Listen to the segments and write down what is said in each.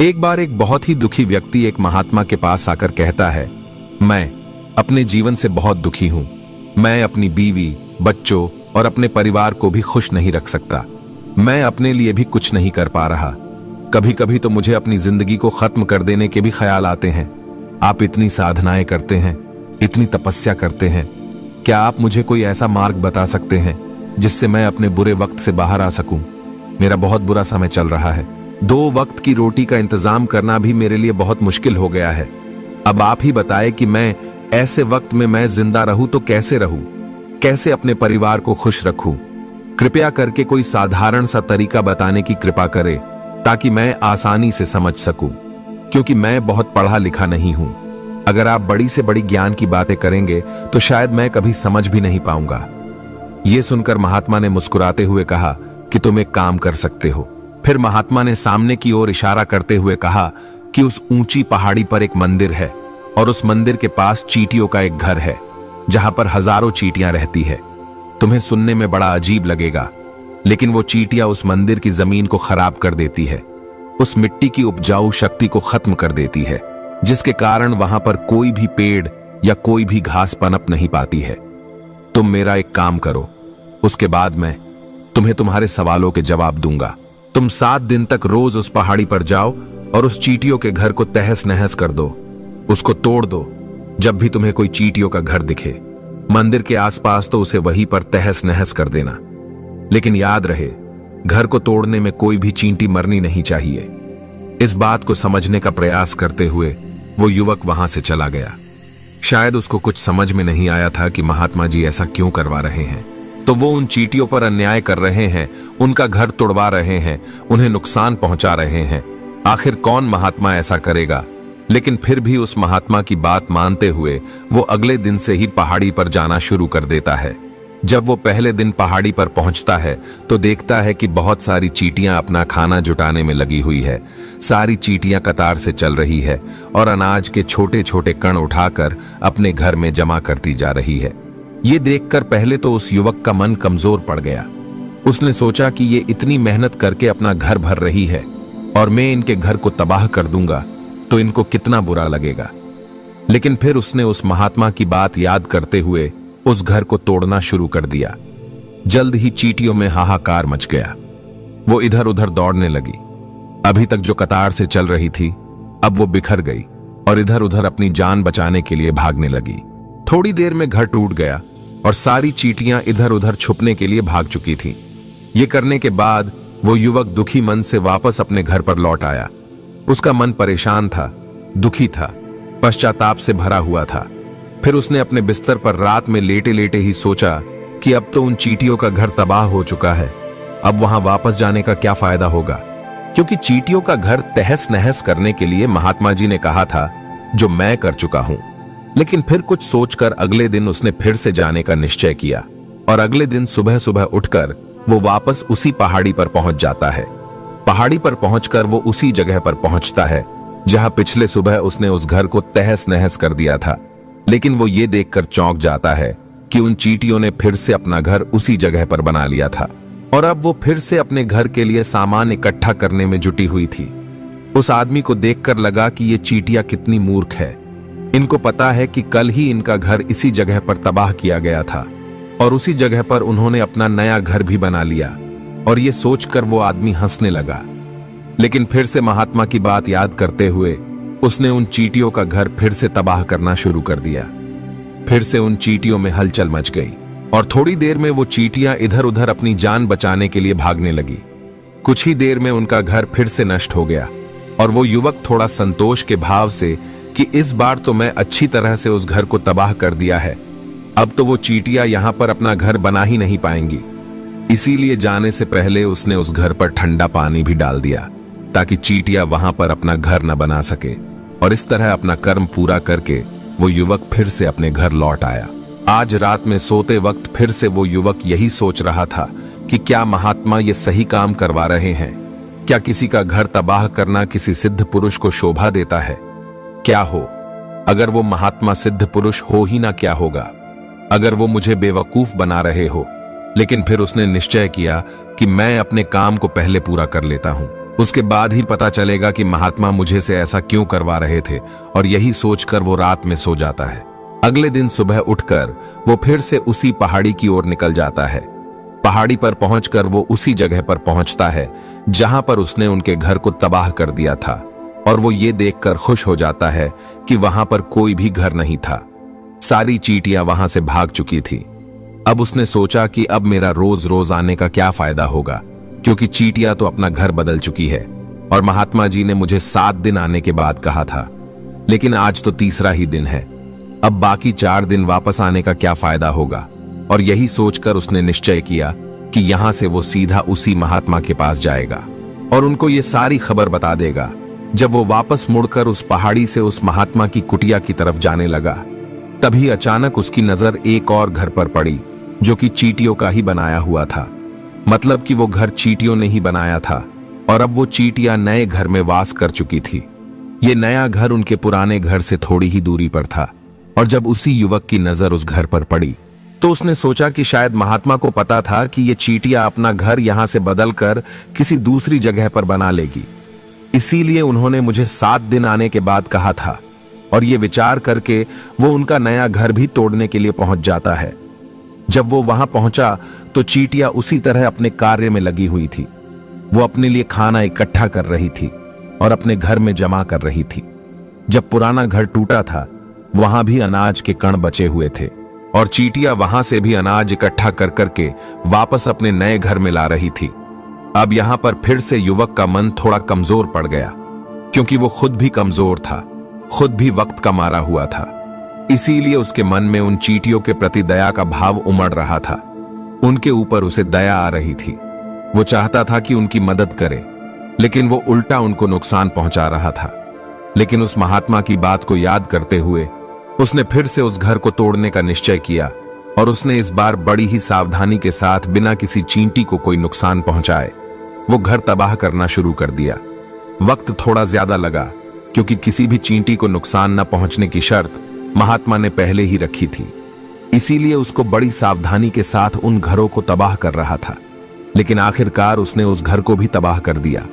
एक बार एक बहुत ही दुखी व्यक्ति एक महात्मा के पास आकर कहता है, मैं अपने जीवन से बहुत दुखी हूं। मैं अपनी बीवी, बच्चों और अपने परिवार को भी खुश नहीं रख सकता। मैं अपने लिए भी कुछ नहीं कर पा रहा। कभी कभी तो मुझे अपनी जिंदगी को खत्म कर देने के भी ख्याल आते हैं। आप इतनी साधनाएं करते हैं, इतनी तपस्या करते हैं, क्या आप मुझे कोई ऐसा मार्ग बता सकते हैं जिससे मैं अपने बुरे वक्त से बाहर आ सकूं? मेरा बहुत बुरा समय चल रहा है। 2 वक्त की रोटी का इंतजाम करना भी मेरे लिए बहुत मुश्किल हो गया है। अब आप ही बताएं कि मैं ऐसे वक्त में मैं जिंदा रहूं तो कैसे रहूं? कैसे अपने परिवार को खुश रखूं? कृपया करके कोई साधारण सा तरीका बताने की कृपा करें ताकि मैं आसानी से समझ सकूं, क्योंकि मैं बहुत पढ़ा लिखा नहीं हूं। अगर आप बड़ी से बड़ी ज्ञान की बातें करेंगे तो शायद मैं कभी समझ भी नहीं पाऊंगा। यह सुनकर महात्मा ने मुस्कुराते हुए कहा कि तुम एक काम कर सकते हो। फिर महात्मा ने सामने की ओर इशारा करते हुए कहा कि उस ऊंची पहाड़ी पर एक मंदिर है और उस मंदिर के पास चींटियों का एक घर है जहां पर हजारों चींटियां रहती है। तुम्हें सुनने में बड़ा अजीब लगेगा, लेकिन वो चींटियां उस मंदिर की जमीन को खराब कर देती है, उस मिट्टी की उपजाऊ शक्ति को खत्म कर देती है, जिसके कारण वहां पर कोई भी पेड़ या कोई भी घास पनप नहीं पाती है। तुम मेरा एक काम करो, उसके बाद मैं तुम्हें तुम्हारे सवालों के जवाब दूंगा। तुम 7 दिन तक रोज उस पहाड़ी पर जाओ और उस चींटियों के घर को तहस नहस कर दो, उसको तोड़ दो। जब भी तुम्हें कोई चींटियों का घर दिखे मंदिर के आसपास तो उसे वहीं पर तहस नहस कर देना। लेकिन याद रहे, घर को तोड़ने में कोई भी चींटी मरनी नहीं चाहिए। इस बात को समझने का प्रयास करते हुए वो युवक वहां से चला गया। शायद उसको कुछ समझ में नहीं आया था कि महात्मा जी ऐसा क्यों करवा रहे हैं। तो वो उन चींटियों पर अन्याय कर रहे हैं, उनका घर तोड़वा रहे हैं, उन्हें नुकसान पहुंचा रहे हैं। आखिर कौन महात्मा ऐसा करेगा? लेकिन फिर भी उस महात्मा की बात मानते हुए वो अगले दिन से ही पहाड़ी पर जाना शुरू कर देता है। जब वो पहले दिन पहाड़ी पर पहुंचता है तो देखता है कि बहुत सारी चींटियां अपना खाना जुटाने में लगी हुई है। सारी चींटियां कतार से चल रही है और अनाज के छोटे छोटे कण उठाकर अपने घर में जमा करती जा रही है। ये देखकर पहले तो उस युवक का मन कमजोर पड़ गया। उसने सोचा कि ये इतनी मेहनत करके अपना घर भर रही है और मैं इनके घर को तबाह कर दूंगा तो इनको कितना बुरा लगेगा। लेकिन फिर उसने उस महात्मा की बात याद करते हुए उस घर को तोड़ना शुरू कर दिया। जल्द ही चींटियों में हाहाकार मच गया। वो इधर उधर दौड़ने लगी। अभी तक जो कतार से चल रही थी अब वो बिखर गई और इधर उधर अपनी जान बचाने के लिए भागने लगी। थोड़ी देर में घर टूट गया और सारी चींटियां इधर उधर छुपने के लिए भाग चुकी थीं। ये करने के बाद वो युवक दुखी मन से वापस अपने घर पर लौट आया। उसका मन परेशान था, दुखी था, पश्चाताप से भरा हुआ था। फिर उसने अपने बिस्तर पर रात में लेटे लेटे ही सोचा कि अब तो उन चींटियों का घर तबाह हो चुका है, अब वहां वापस जाने का क्या फायदा होगा, क्योंकि चींटियों का घर तहस नहस करने के लिए महात्मा जी ने कहा था, जो मैं कर चुका हूं। लेकिन फिर कुछ सोचकर अगले दिन उसने फिर से जाने का निश्चय किया और अगले दिन सुबह सुबह उठकर वो वापस उसी पहाड़ी पर पहुंच जाता है। पहाड़ी पर पहुंचकर वो उसी जगह पर पहुंचता है जहां पिछले सुबह उसने उस घर को तहस नहस कर दिया था। लेकिन वो ये देखकर चौंक जाता है कि उन चींटियों ने फिर से अपना घर उसी जगह पर बना लिया था और अब वो फिर से अपने घर के लिए सामान इकट्ठा करने में जुटी हुई थी। उस आदमी को देखकर लगा कि ये चींटियां कितनी मूर्ख है। इनको पता है कि कल ही इनका घर इसी जगह पर तबाह किया गया था और उसी जगह पर उन्होंने अपना नया घर भी बना लिया। और ये सोचकर वो आदमी हंसने लगा। लेकिन फिर से महात्मा की बात याद करते हुए उसने उन चींटियों का घर फिर से तबाह करना शुरू कर दिया। फिर से उन चींटियों में हलचल मच गई और थोड़ी देर में वो चींटियां इधर उधर अपनी जान बचाने के लिए भागने लगी। कुछ ही देर में उनका घर फिर से नष्ट हो गया और वो युवक थोड़ा संतोष के भाव से कि इस बार तो मैं अच्छी तरह से उस घर को तबाह कर दिया है, अब तो वो चींटियां यहां पर अपना घर बना ही नहीं पाएंगी। इसीलिए जाने से पहले उसने उस घर पर ठंडा पानी भी डाल दिया ताकि चींटियां वहां पर अपना घर न बना सके। और इस तरह अपना कर्म पूरा करके वो युवक फिर से अपने घर लौट आया। आज रात में सोते वक्त फिर से वो युवक यही सोच रहा था कि क्या महात्मा ये सही काम करवा रहे हैं? क्या किसी का घर तबाह करना किसी सिद्ध पुरुष को शोभा देता है? क्या हो अगर वो महात्मा सिद्ध पुरुष हो ही ना, क्या होगा अगर वो मुझे बेवकूफ बना रहे हो? लेकिन फिर उसने निश्चय किया कि मैं अपने काम को पहले पूरा कर लेता हूं। उसके बाद ही पता चलेगा कि महात्मा मुझे से ऐसा क्यों करवा रहे थे, और यही सोचकर वो रात में सो जाता है। अगले दिन सुबह उठकर वो फिर से उसी पहाड़ी की ओर निकल जाता है। पहाड़ी पर पहुंचकर वो उसी जगह पर पहुंचता है जहां पर उसने उनके घर को तबाह कर दिया था, और वो ये देखकर खुश हो जाता है कि वहां पर कोई भी घर नहीं था। सारी चींटियां वहां से भाग चुकी थी। अब उसने सोचा कि अब मेरा रोज रोज आने का क्या फायदा होगा, क्योंकि चींटियां तो अपना घर बदल चुकी है, और महात्मा जी ने मुझे 7 दिन आने के बाद कहा था, लेकिन आज तो तीसरा ही दिन है। अब बाकी 4 दिन वापस आने का क्या फायदा होगा। और यही सोचकर उसने निश्चय किया कि यहां से वो सीधा उसी महात्मा के पास जाएगा और उनको ये सारी खबर बता देगा। जब वो वापस मुड़कर उस पहाड़ी से उस महात्मा की कुटिया की तरफ जाने लगा, तभी अचानक उसकी नजर एक और घर पर पड़ी, जो कि चींटियों का ही बनाया हुआ था। मतलब कि वो घर चींटियों ने ही बनाया था, और अब वो चींटियां नए घर में वास कर चुकी थी। ये नया घर उनके पुराने घर से थोड़ी ही दूरी पर था, और जब उसी युवक की नजर उस घर पर पड़ी तो उसने सोचा कि शायद महात्मा को पता था कि ये चींटियां अपना घर यहां से बदलकर किसी दूसरी जगह पर बना लेगी, इसीलिए उन्होंने मुझे 7 दिन आने के बाद कहा था। और ये विचार करके वो उनका नया घर भी तोड़ने के लिए पहुंच जाता है। जब वो वहां पहुंचा तो चींटियां उसी तरह अपने कार्य में लगी हुई थी। वो अपने लिए खाना इकट्ठा कर रही थी और अपने घर में जमा कर रही थी। जब पुराना घर टूटा था, वहां भी अनाज के कण बचे हुए थे, और चींटियां वहां से भी अनाज इकट्ठा कर करके वापस अपने नए घर में ला रही थी। अब यहां पर फिर से युवक का मन थोड़ा कमजोर पड़ गया, क्योंकि वो खुद भी कमजोर था, खुद भी वक्त का मारा हुआ था। इसीलिए उसके मन में उन चींटियों के प्रति दया का भाव उमड़ रहा था। उनके ऊपर उसे दया आ रही थी। वो चाहता था कि उनकी मदद करे, लेकिन वो उल्टा उनको नुकसान पहुंचा रहा था। लेकिन उस महात्मा की बात को याद करते हुए उसने फिर से उस घर को तोड़ने का निश्चय किया, और उसने इस बार बड़ी ही सावधानी के साथ बिना किसी चींटी को कोई नुकसान पहुंचाए वो घर तबाह करना शुरू कर दिया। वक्त थोड़ा ज्यादा लगा, क्योंकि किसी भी चींटी को नुकसान न पहुंचने की शर्त महात्मा ने पहले ही रखी थी। इसीलिए उसको बड़ी सावधानी के साथ उन घरों को तबाह कर रहा था। लेकिन आखिरकार उसने उस घर को भी तबाह कर दिया,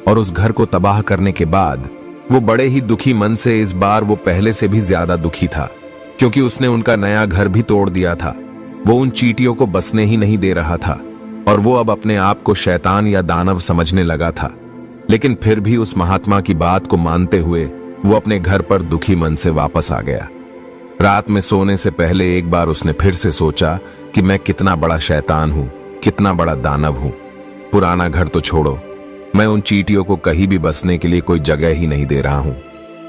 और उस घर को तबाह करने के बाद वो बड़े ही दुखी मन से, इस बार वो पहले से भी ज्यादा दुखी था, क्योंकि उसने उनका नया घर भी तोड़ दिया था। वो उन चींटियों को बसने ही नहीं दे रहा था, और वो अब अपने आप को शैतान या दानव समझने लगा था। लेकिन फिर भी उस महात्मा की बात को मानते हुए वो अपने घर पर दुखी मन से वापस आ गया। रात में सोने से पहले एक बार उसने फिर से सोचा कि मैं कितना बड़ा शैतान हूं, कितना बड़ा दानव हूं। पुराना घर तो छोड़ो, मैं उन चींटियों को कहीं भी बसने के लिए कोई जगह ही नहीं दे रहा हूं।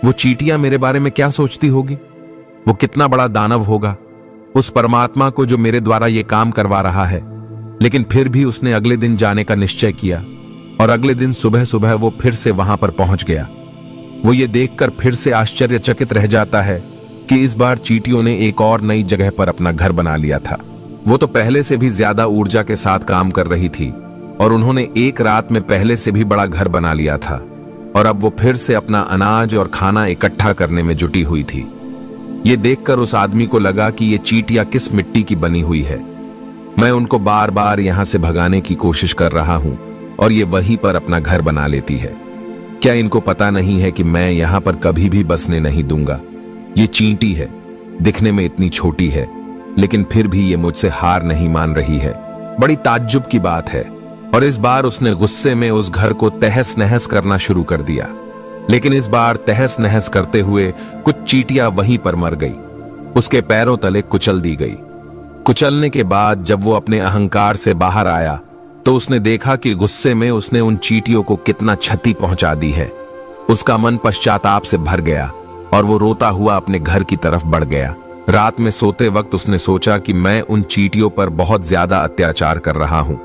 वो चींटियां मेरे बारे में क्या सोचती होगी? वो कितना बड़ा दानव होगा उस परमात्मा को जो मेरे द्वारा ये काम करवा रहा है। लेकिन फिर भी उसने अगले दिन जाने का निश्चय किया, और अगले दिन सुबह सुबह वो फिर से वहां पर पहुंच गया। वो ये देखकर फिर से आश्चर्यचकित रह जाता है कि इस बार चींटियों ने एक और नई जगह पर अपना घर बना लिया था। वो तो पहले से भी ज्यादा ऊर्जा के साथ काम कर रही थी, और उन्होंने एक रात में पहले से भी बड़ा घर बना लिया था, और अब वो फिर से अपना अनाज और खाना इकट्ठा करने में जुटी हुई थी। ये देखकर उस आदमी को लगा कि ये चींटियां किस मिट्टी की बनी हुई है। मैं उनको बार बार यहां से भगाने की कोशिश कर रहा हूं, और ये वहीं पर अपना घर बना लेती है। क्या इनको पता नहीं है कि मैं यहां पर कभी भी बसने नहीं दूंगा? ये चींटी है, दिखने में इतनी छोटी है, लेकिन फिर भी ये मुझसे हार नहीं मान रही है। बड़ी ताज्जुब की बात है। और इस बार उसने गुस्से में उस घर को तहस नहस करना शुरू कर दिया। लेकिन इस बार तहस नहस करते हुए कुछ चींटियां वहीं पर मर गई, उसके पैरों तले कुचल दी गई। कुचलने के बाद जब वो अपने अहंकार से बाहर आया तो उसने देखा कि गुस्से में उसने उन चींटियों को कितना क्षति पहुंचा दी है। उसका मन पश्चाताप से भर गया, और वो रोता हुआ अपने घर की तरफ बढ़ गया। रात में सोते वक्त उसने सोचा कि मैं उन चींटियों पर बहुत ज्यादा अत्याचार कर रहा हूं,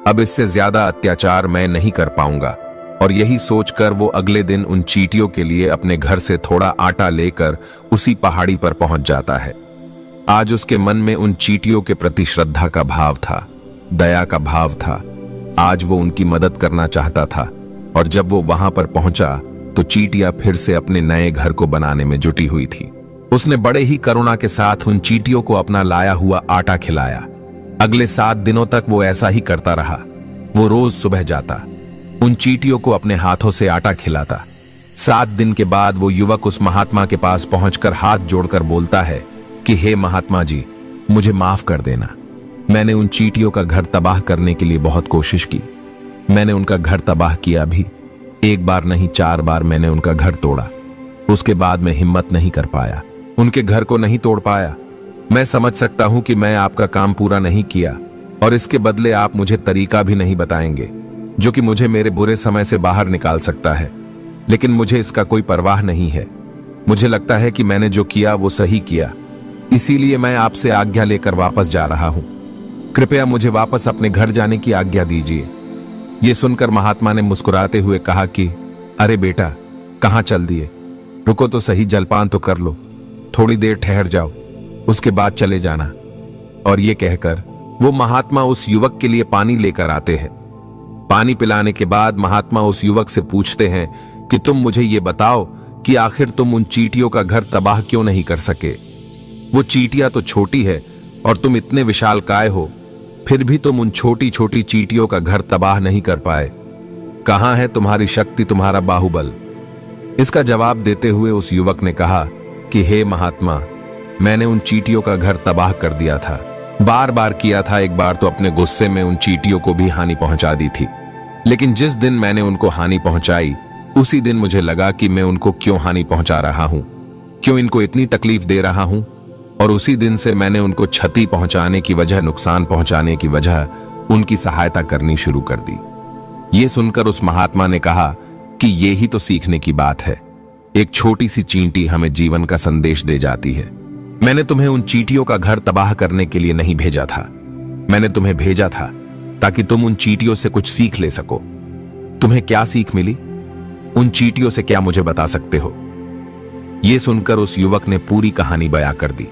अब इससे ज्यादा अत्याचार मैं नहीं कर पाऊंगा। और यही सोचकर वो अगले दिन उन चींटियों के लिए अपने घर से थोड़ा आटा लेकर उसी पहाड़ी पर पहुंच जाता है। आज उसके मन में उन चींटियों के प्रति श्रद्धा का भाव था, दया का भाव था। आज वो उनकी मदद करना चाहता था, और जब वो वहां पर पहुंचा तो चींटियां फिर से अपने नए घर को बनाने में जुटी हुई थी। उसने बड़े ही करुणा के साथ उन चींटियों को अपना लाया हुआ आटा खिलाया। अगले 7 दिनों तक वो ऐसा ही करता रहा। वो रोज सुबह जाता, उन चींटियों को अपने हाथों से आटा खिलाता। 7 दिन के बाद वो युवक उस महात्मा के पास पहुंचकर हाथ जोड़कर बोलता है कि हे महात्मा जी, मुझे माफ कर देना। मैंने उन चींटियों का घर तबाह करने के लिए बहुत कोशिश की। मैंने उनका घर तबाह किया भी। 1 बार नहीं 4 बार मैंने उनका घर तोड़ा। उसके बाद मैं हिम्मत नहीं कर पाया, उनके घर को नहीं तोड़ पाया। मैं समझ सकता हूं कि मैं आपका काम पूरा नहीं किया और इसके बदले आप मुझे तरीका भी नहीं बताएंगे जो कि मुझे मेरे बुरे समय से बाहर निकाल सकता है, लेकिन मुझे इसका कोई परवाह नहीं है। मुझे लगता है कि मैंने जो किया वो सही किया, इसीलिए मैं आपसे आज्ञा लेकर वापस जा रहा हूं। कृपया मुझे वापस अपने घर जाने की आज्ञा दीजिए। यह सुनकर महात्मा ने मुस्कुराते हुए कहा कि अरे बेटा, कहां चल दिए? रुको तो सही, जलपान तो कर लो, थोड़ी देर ठहर जाओ, उसके बाद चले जाना। और ये कहकर वो महात्मा उस युवक के लिए पानी लेकर आते हैं। पानी पिलाने के बाद महात्मा उस युवक से पूछते हैं कि तुम मुझे ये बताओ कि आखिर तुम उन चींटियों का घर तबाह क्यों नहीं कर सके? वो चींटियां तो छोटी है और तुम इतने विशालकाय हो, फिर भी तुम उन छोटी छोटी चींटियों का घर तबाह नहीं कर पाए। कहां है तुम्हारी शक्ति, तुम्हारा बाहुबल? इसका जवाब देते हुए उस युवक ने कहा कि हे महात्मा, मैंने उन चींटियों का घर तबाह कर दिया था, बार बार किया था। एक बार तो अपने गुस्से में उन चींटियों को भी हानि पहुंचा दी थी, लेकिन जिस दिन मैंने उनको हानि पहुंचाई उसी दिन मुझे लगा कि मैं उनको क्यों हानि पहुंचा रहा हूं, क्यों इनको इतनी तकलीफ दे रहा हूं, और उसी दिन से मैंने उनको क्षति पहुंचाने की वजह, नुकसान पहुंचाने की वजह उनकी सहायता करनी शुरू कर दी। ये सुनकर उस महात्मा ने कहा कि ये ही तो सीखने की बात है। एक छोटी सी चींटी हमें जीवन का संदेश दे जाती है। मैंने तुम्हें उन चींटियों का घर तबाह करने के लिए नहीं भेजा था, मैंने तुम्हें भेजा था ताकि तुम उन चींटियों से कुछ सीख ले सको। तुम्हें क्या सीख मिली? उन चींटियों से क्या मुझे बता सकते हो? यह सुनकर उस युवक ने पूरी कहानी बयां कर दी।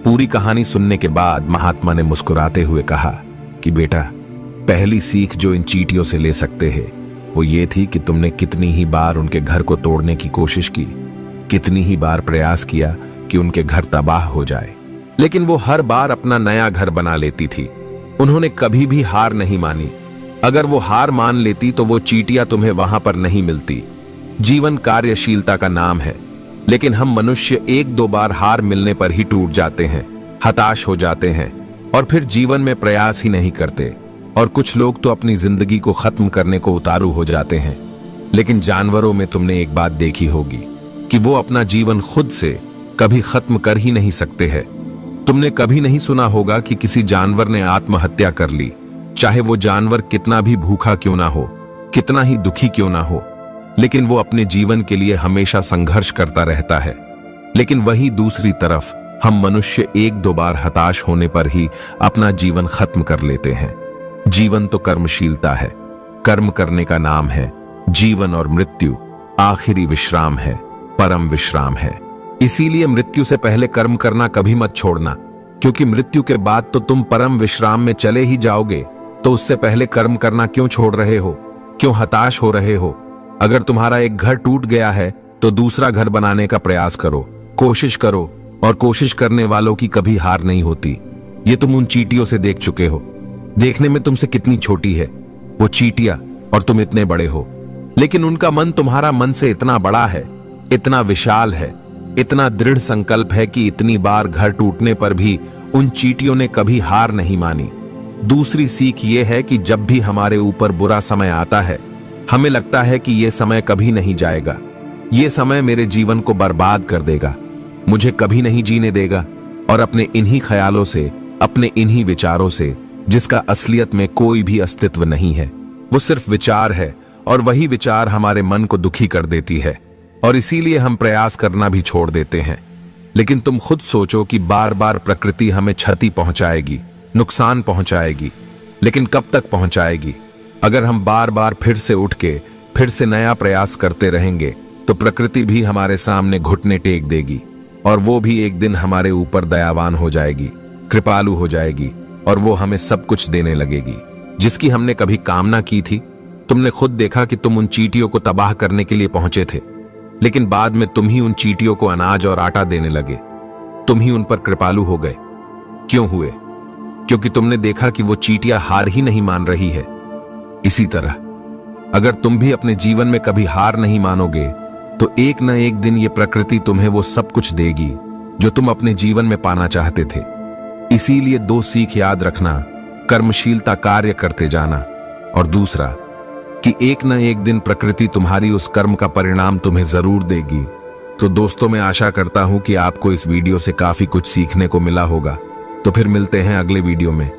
पूरी कहानी सुनने के बाद महात्मा ने मुस्कुराते हुए कहा कि बेटा, पहली सीख जो इन चींटियों से ले सकते हैं वो ये थी कि तुमने कितनी ही बार उनके घर को तोड़ने की कोशिश की, कितनी ही बार प्रयास किया कि उनके घर तबाह हो जाए, लेकिन वो हर बार अपना नया घर बना लेती थी। उन्होंने कभी भी हार नहीं मानी। अगर वो हार मान लेती तो वो चींटियां तुम्हें वहां पर नहीं मिलती। जीवन कार्यशीलता का नाम है, लेकिन हम मनुष्य 1-2 बार हार मिलने पर ही टूट जाते हैं, हताश हो जाते हैं और फिर जीवन में प्रयास ही नहीं करते। और कुछ लोग तो अपनी जिंदगी को खत्म करने को उतारू हो जाते हैं। लेकिन जानवरों में तुमने एक बात देखी होगी कि वो अपना जीवन खुद से कभी खत्म कर ही नहीं सकते हैं। तुमने कभी नहीं सुना होगा कि किसी जानवर ने आत्महत्या कर ली, चाहे वो जानवर कितना भी भूखा क्यों ना हो, कितना ही दुखी क्यों ना हो, लेकिन वो अपने जीवन के लिए हमेशा संघर्ष करता रहता है। लेकिन वही दूसरी तरफ हम मनुष्य 1-2 बार हताश होने पर ही अपना जीवन खत्म कर लेते हैं। जीवन तो कर्मशीलता है, कर्म करने का नाम है। जीवन और मृत्यु आखिरी विश्राम है, परम विश्राम है। इसीलिए मृत्यु से पहले कर्म करना कभी मत छोड़ना, क्योंकि मृत्यु के बाद तो तुम परम विश्राम में चले ही जाओगे। तो उससे पहले कर्म करना क्यों छोड़ रहे हो? क्यों हताश हो रहे हो? अगर तुम्हारा एक घर टूट गया है तो दूसरा घर बनाने का प्रयास करो, कोशिश करो, और कोशिश करने वालों की कभी हार नहीं होती। ये तुम उन चींटियों से देख चुके हो। देखने में तुमसे कितनी छोटी है वो चींटियां और तुम इतने बड़े हो, लेकिन उनका मन तुम्हारा मन से इतना बड़ा है, इतना विशाल है, इतना दृढ़ संकल्प है कि इतनी बार घर टूटने पर भी उन चींटियों ने कभी हार नहीं मानी। दूसरी सीख ये है कि जब भी हमारे ऊपर बुरा समय आता है, हमें लगता है कि यह समय कभी नहीं जाएगा, यह समय मेरे जीवन को बर्बाद कर देगा, मुझे कभी नहीं जीने देगा। और अपने इन्हीं ख्यालों से, अपने इन्हीं विचारों से, जिसका असलियत में कोई भी अस्तित्व नहीं है, वो सिर्फ विचार है, और वही विचार हमारे मन को दुखी कर देती है और इसीलिए हम प्रयास करना भी छोड़ देते हैं। लेकिन तुम खुद सोचो कि बार बार प्रकृति हमें क्षति पहुंचाएगी, नुकसान पहुंचाएगी, लेकिन कब तक पहुंचाएगी? अगर हम बार बार फिर से उठ के फिर से नया प्रयास करते रहेंगे तो प्रकृति भी हमारे सामने घुटने टेक देगी और वो भी एक दिन हमारे ऊपर दयावान हो जाएगी, कृपालु हो जाएगी और वो हमें सब कुछ देने लगेगी जिसकी हमने कभी कामना की थी। तुमने खुद देखा कि तुम उन चींटियों को तबाह करने के लिए पहुंचे थे, लेकिन बाद में तुम ही उन चींटियों को अनाज और आटा देने लगे, तुम ही उन पर कृपालु हो गए। क्यों हुए? क्योंकि तुमने देखा कि वो चींटियां हार ही नहीं मान रही है। इसी तरह अगर तुम भी अपने जीवन में कभी हार नहीं मानोगे तो एक न एक दिन ये प्रकृति तुम्हें वो सब कुछ देगी जो तुम अपने जीवन में पाना चाहते थे। इसीलिए 2 सीख याद रखना, कर्मशीलता कार्य करते जाना, और दूसरा कि एक न एक दिन प्रकृति तुम्हारी उस कर्म का परिणाम तुम्हें जरूर देगी। तो दोस्तों, मैं आशा करता हूं कि आपको इस वीडियो से काफी कुछ सीखने को मिला होगा। तो फिर मिलते हैं अगले वीडियो में।